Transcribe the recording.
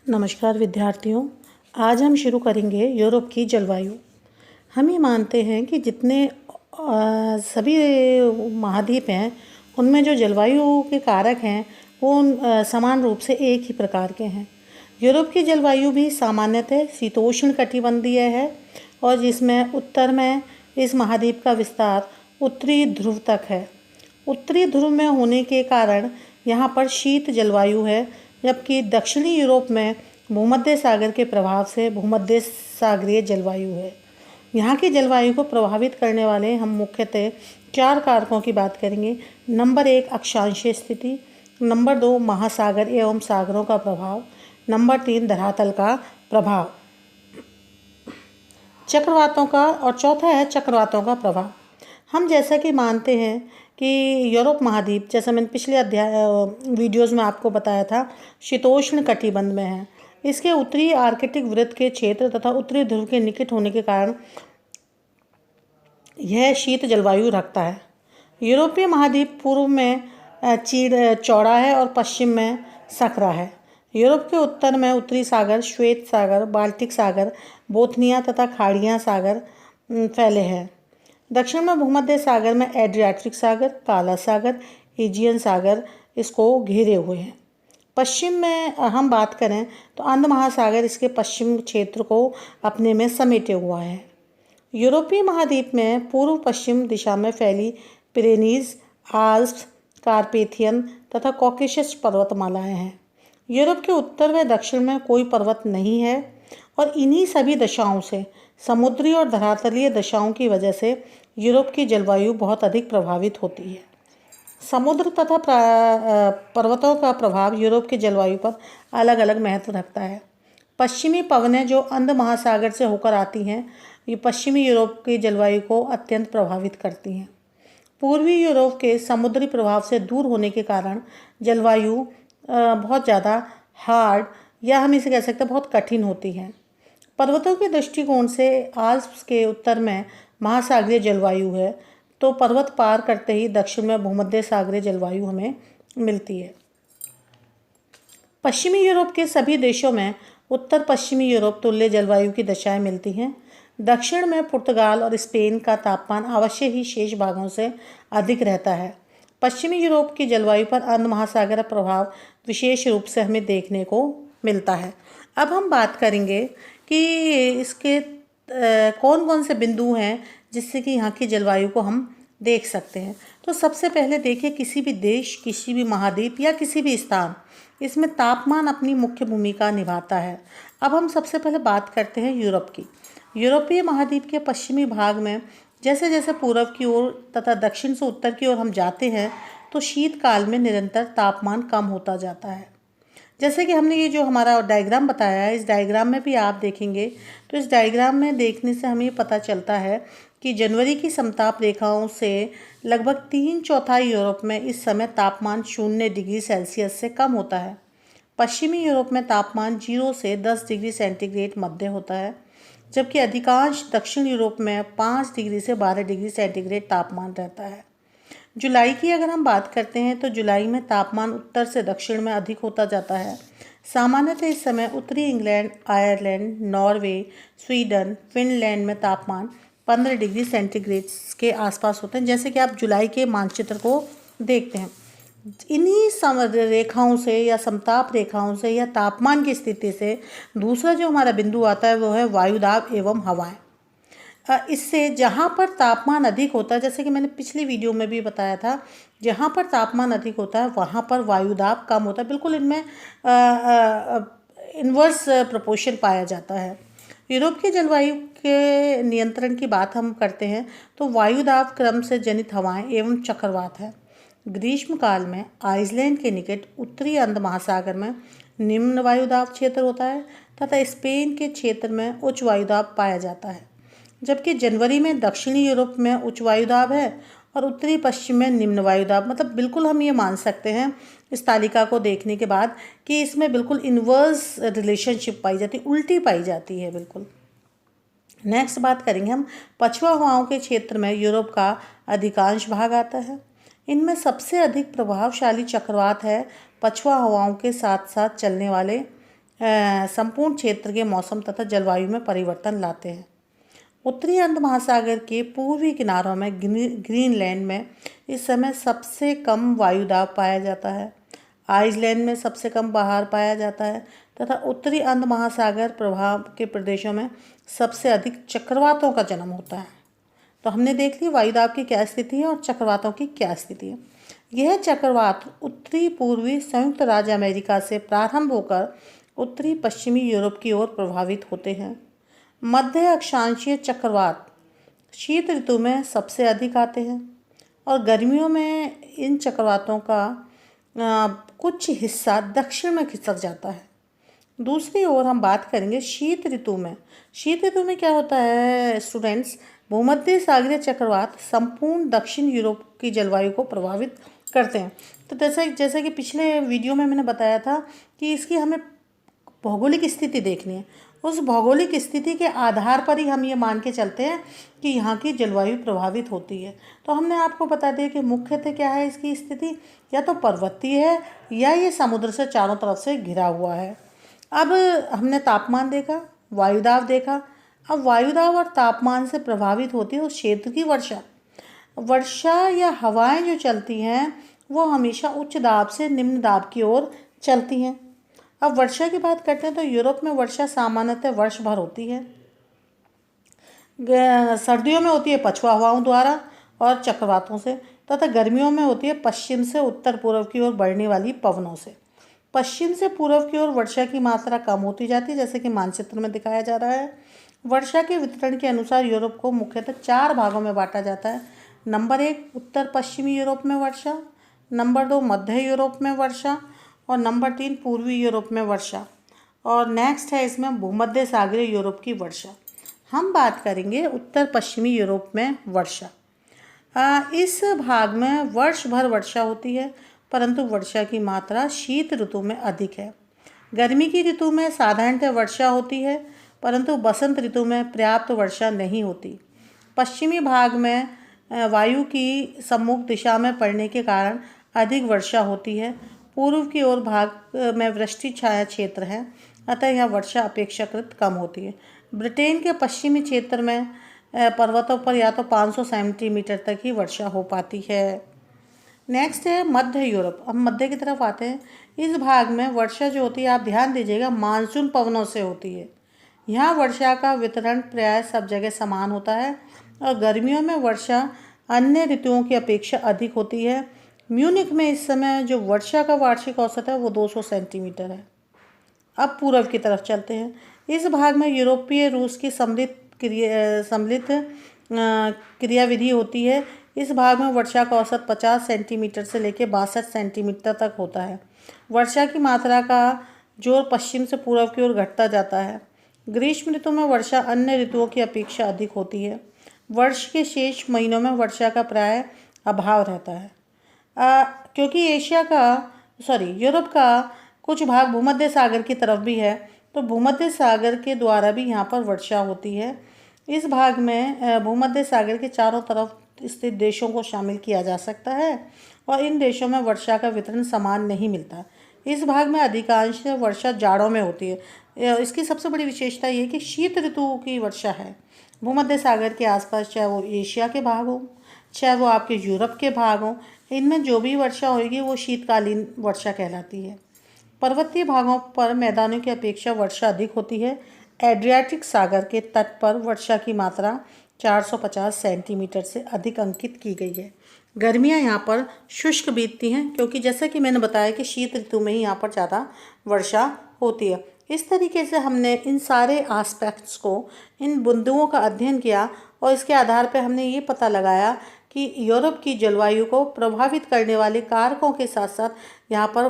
नमस्कार विद्यार्थियों। आज हम शुरू करेंगे यूरोप की जलवायु। हम ये मानते हैं कि जितने सभी महाद्वीप हैं उनमें जो जलवायु के कारक हैं वो समान रूप से एक ही प्रकार के हैं। यूरोप की जलवायु भी सामान्यतः शीतोष्ण कटिबंधीय है और जिसमें उत्तर में इस महाद्वीप का विस्तार उत्तरी ध्रुव तक है। उत्तरी ध्रुव में होने के कारण यहाँ पर शीत जलवायु है, जबकि दक्षिणी यूरोप में भूमध्य सागर के प्रभाव से भूमध्य सागरीय जलवायु है। यहाँ की जलवायु को प्रभावित करने वाले हम मुख्यतः 4 कारकों की बात करेंगे। नंबर 1 अक्षांशीय स्थिति, नंबर 2 महासागर एवं सागरों का प्रभाव, नंबर 3 धरातल का प्रभाव चक्रवातों का, और चौथा है चक्रवातों का प्रभाव। हम जैसा कि मानते हैं कि यूरोप महाद्वीप, जैसा मैंने पिछले वीडियोज़ में आपको बताया था, शीतोष्ण कटिबंध में है। इसके उत्तरी आर्कटिक वृत्त के क्षेत्र तथा उत्तरी ध्रुव के निकट होने के कारण यह शीत जलवायु रखता है। यूरोपीय महाद्वीप पूर्व में चौड़ा है और पश्चिम में संकरा है। यूरोप के उत्तर में उत्तरी सागर, श्वेत सागर, बाल्टिक सागर, बोथनिया तथा खाड़ियाँ सागर फैले हैं। दक्षिण में भूमध्य सागर में एड्रियाटिक सागर, काला सागर, एजियन सागर इसको घेरे हुए हैं। पश्चिम में हम बात करें तो अंध महासागर इसके पश्चिम क्षेत्र को अपने में समेटे हुआ है। यूरोपीय महाद्वीप में पूर्व पश्चिम दिशा में फैली पिरेनीज, आल्प्स, कार्पेथियन तथा कॉकेशस पर्वतमालाएं हैं। यूरोप के उत्तर व दक्षिण में कोई पर्वत नहीं है और इन्हीं सभी दशाओं से, समुद्री और धरातलीय दशाओं की वजह से यूरोप की जलवायु बहुत अधिक प्रभावित होती है। समुद्र तथा पर्वतों का प्रभाव यूरोप की जलवायु पर अलग अलग महत्व रखता है। पश्चिमी पवनें जो अंध महासागर से होकर आती हैं, ये पश्चिमी यूरोप की जलवायु को अत्यंत प्रभावित करती हैं। पूर्वी यूरोप के समुद्री प्रभाव से दूर होने के कारण जलवायु बहुत ज़्यादा हार्ड, या हम इसे कह सकते हैं बहुत कठिन होती है। पर्वतों के दृष्टिकोण से आल्प्स के उत्तर में महासागरीय जलवायु है, तो पर्वत पार करते ही दक्षिण में भूमध्य सागरीय जलवायु हमें मिलती है। पश्चिमी यूरोप के सभी देशों में उत्तर पश्चिमी यूरोप तुल्य जलवायु की दशाएं मिलती हैं। दक्षिण में पुर्तगाल और स्पेन का तापमान अवश्य ही शेष भागों से अधिक रहता है। पश्चिमी यूरोप की जलवायु पर अंध महासागर का प्रभाव विशेष रूप से हमें देखने को मिलता है। अब हम बात करेंगे कि इसके कौन कौन से बिंदु हैं जिससे कि यहाँ की जलवायु को हम देख सकते हैं। तो सबसे पहले देखिए, किसी भी देश, किसी भी महाद्वीप या किसी भी स्थान, इसमें तापमान अपनी मुख्य भूमिका निभाता है। अब हम सबसे पहले बात करते हैं यूरोप की। यूरोपीय महाद्वीप के पश्चिमी भाग में जैसे जैसे पूर्व की ओर तथा दक्षिण से उत्तर की ओर हम जाते हैं तो शीतकाल में निरंतर तापमान कम होता जाता है। जैसे कि हमने ये जो हमारा डायग्राम बताया है, इस डायग्राम में भी आप देखेंगे तो इस डायग्राम में देखने से हमें पता चलता है कि जनवरी की समताप रेखाओं से लगभग 3/4 यूरोप में इस समय तापमान 0 डिग्री सेल्सियस से कम होता है। पश्चिमी यूरोप में तापमान 0 से 10 डिग्री सेंटीग्रेड मध्य होता है, जबकि अधिकांश दक्षिण यूरोप में 5 डिग्री से 12 डिग्री सेंटीग्रेड तापमान रहता है। जुलाई की अगर हम बात करते हैं तो जुलाई में तापमान उत्तर से दक्षिण में अधिक होता जाता है। सामान्यतः इस समय उत्तरी England, Ireland, Norway, Sweden, Finland में तापमान 15 डिग्री सेंटीग्रेड के आसपास होते हैं। जैसे कि आप जुलाई के मानचित्र को देखते हैं, इन्हीं रेखाओं से या समताप रेखाओं से या तापमान की स्थिति से दूसरा जो हमारा बिंदु आता है वो है वायुदाब एवं हवाएं। इससे जहाँ पर तापमान अधिक होता है, जैसे कि मैंने पिछली वीडियो में भी बताया था, जहाँ पर तापमान अधिक होता है वहाँ पर वायुदाब कम होता है। बिल्कुल इनमें इन्वर्स प्रोपोर्शन पाया जाता है। यूरोप की जलवायु के नियंत्रण की बात हम करते हैं तो वायुदाब क्रम से जनित हवाएं एवं चक्रवात है। ग्रीष्मकाल में आइसलैंड के निकट उत्तरी अंध महासागर में निम्न वायुदाब क्षेत्र होता है तथा स्पेन के क्षेत्र में उच्च वायुदाब पाया जाता है, जबकि जनवरी में दक्षिणी यूरोप में उच्च वायुदाब है और उत्तरी पश्चिम में निम्न वायुदाब। मतलब बिल्कुल हम ये मान सकते हैं इस तालिका को देखने के बाद कि इसमें बिल्कुल इन्वर्स रिलेशनशिप पाई जाती है, उल्टी पाई जाती है बिल्कुल। नेक्स्ट बात करेंगे हम पछुआ हवाओं के क्षेत्र में यूरोप का अधिकांश भाग आता है। इनमें सबसे अधिक प्रभावशाली चक्रवात है पछुआ हवाओं के साथ साथ चलने वाले संपूर्ण क्षेत्र के मौसम तथा जलवायु में परिवर्तन लाते हैं। उत्तरी अंध महासागर के पूर्वी किनारों में ग्रीनलैंड में इस समय सबसे कम वायुदाब पाया जाता है। आइसलैंड में सबसे कम बाहर पाया जाता है तथा उत्तरी अंध महासागर प्रभाव के प्रदेशों में सबसे अधिक चक्रवातों का जन्म होता है। तो हमने देख ली वायुदाब की क्या स्थिति है और चक्रवातों की क्या स्थिति है। यह चक्रवात उत्तरी पूर्वी संयुक्त राज्य अमेरिका से प्रारंभ होकर उत्तरी पश्चिमी यूरोप की ओर प्रभावित होते हैं। मध्य अक्षांशीय चक्रवात शीत ऋतु में सबसे अधिक आते हैं और गर्मियों में इन चक्रवातों का कुछ हिस्सा दक्षिण में खिसक जाता है। दूसरी ओर हम बात करेंगे शीत ऋतु में। शीत ऋतु में क्या होता है स्टूडेंट्स, भूमध्य सागरीय चक्रवात संपूर्ण दक्षिण यूरोप की जलवायु को प्रभावित करते हैं। तो जैसे कि पिछले वीडियो में मैंने बताया था कि इसकी हमें भौगोलिक स्थिति देखनी है। उस भौगोलिक स्थिति के आधार पर ही हम ये मान के चलते हैं कि यहाँ की जलवायु प्रभावित होती है। तो हमने आपको बता दिया कि मुख्यतः क्या है इसकी स्थिति, या तो पर्वतीय है या ये समुद्र से चारों तरफ से घिरा हुआ है। अब हमने तापमान देखा, वायुदाब देखा। अब वायुदाब और तापमान से प्रभावित होती है उस क्षेत्र की वर्षा या हवाएं जो चलती हैं वो हमेशा उच्च दाब से निम्न दाब की ओर चलती हैं। अब वर्षा की बात करते हैं तो यूरोप में वर्षा सामान्यतः वर्ष भर होती है। सर्दियों में होती है पछुआ हवाओं द्वारा और चक्रवातों से तथा गर्मियों में होती है पश्चिम से उत्तर पूर्व की ओर बढ़ने वाली पवनों से। पश्चिम से पूर्व की ओर वर्षा की मात्रा कम होती जाती है, जैसे कि मानचित्र में दिखाया जा रहा है। वर्षा के वितरण के अनुसार यूरोप को मुख्यतः 4 भागों में बांटा जाता है। नंबर 1 उत्तर पश्चिमी यूरोप में वर्षा, नंबर 2 मध्य यूरोप में वर्षा और नंबर 3 पूर्वी यूरोप में वर्षा। और नेक्स्ट है इसमें भूमध्य सागरीय यूरोप की वर्षा। हम बात करेंगे उत्तर पश्चिमी यूरोप में वर्षा। इस भाग में वर्ष भर वर्षा होती है, परंतु वर्षा की मात्रा शीत ऋतु में अधिक है। गर्मी की ऋतु में साधारणतः वर्षा होती है, परंतु बसंत ऋतु में पर्याप्त वर्षा नहीं होती। पश्चिमी भाग में वायु की सम्मुख दिशा में पड़ने के कारण अधिक वर्षा होती है। पूर्व की ओर भाग में वृष्टि छाया क्षेत्र है, अतः यह वर्षा अपेक्षाकृत कम होती है। ब्रिटेन के पश्चिमी क्षेत्र में पर्वतों पर या तो 500 सेंटीमीटर तक ही वर्षा हो पाती है। नेक्स्ट है मध्य यूरोप। अब मध्य की तरफ आते हैं। इस भाग में वर्षा जो होती है, आप ध्यान दीजिएगा, मानसून पवनों से होती है। यहाँ वर्षा का वितरण प्राय सब जगह समान होता है और गर्मियों में वर्षा अन्य ऋतुओं की अपेक्षा अधिक होती है। म्यूनिख में इस समय जो वर्षा का वार्षिक औसत है वो 200 सेंटीमीटर है। अब पूर्व की तरफ चलते हैं। इस भाग में यूरोपीय रूस की सम्मिलित क्रियाविधि होती है। इस भाग में वर्षा का औसत 50 सेंटीमीटर से लेकर 62 सेंटीमीटर तक होता है। वर्षा की मात्रा का जोर पश्चिम से पूर्व की ओर घटता जाता है। ग्रीष्म ऋतु में वर्षा अन्य ऋतुओं की अपेक्षा अधिक होती है। वर्ष के शेष महीनों में वर्षा का प्राय अभाव रहता है। क्योंकि यूरोप का कुछ भाग भूमध्य सागर की तरफ भी है, तो भूमध्य सागर के द्वारा भी यहाँ पर वर्षा होती है। इस भाग में भूमध्य सागर के चारों तरफ स्थित देशों को शामिल किया जा सकता है और इन देशों में वर्षा का वितरण समान नहीं मिलता। इस भाग में अधिकांश वर्षा जाड़ों में होती है। इसकी सबसे बड़ी विशेषता ये है कि शीत ऋतु की वर्षा है। भूमध्य सागर के आसपास, चाहे वो एशिया के भाग हो, चाहे वो आपके यूरोप के भाग हों, इनमें जो भी वर्षा होगी वो शीतकालीन वर्षा कहलाती है। पर्वतीय भागों पर मैदानों की अपेक्षा वर्षा अधिक होती है। एड्रियाटिक सागर के तट पर वर्षा की मात्रा 450 सेंटीमीटर से अधिक अंकित की गई है। गर्मियां यहाँ पर शुष्क बीतती हैं, क्योंकि जैसा कि मैंने बताया कि शीत ऋतु में ही यहाँ पर ज़्यादा वर्षा होती है। इस तरीके से हमने इन सारे एस्पेक्ट्स को, इन बिंदुओं का अध्ययन किया और इसके आधार पर हमने ये पता लगाया कि यूरोप की जलवायु को प्रभावित करने वाले कारकों के साथ साथ यहाँ पर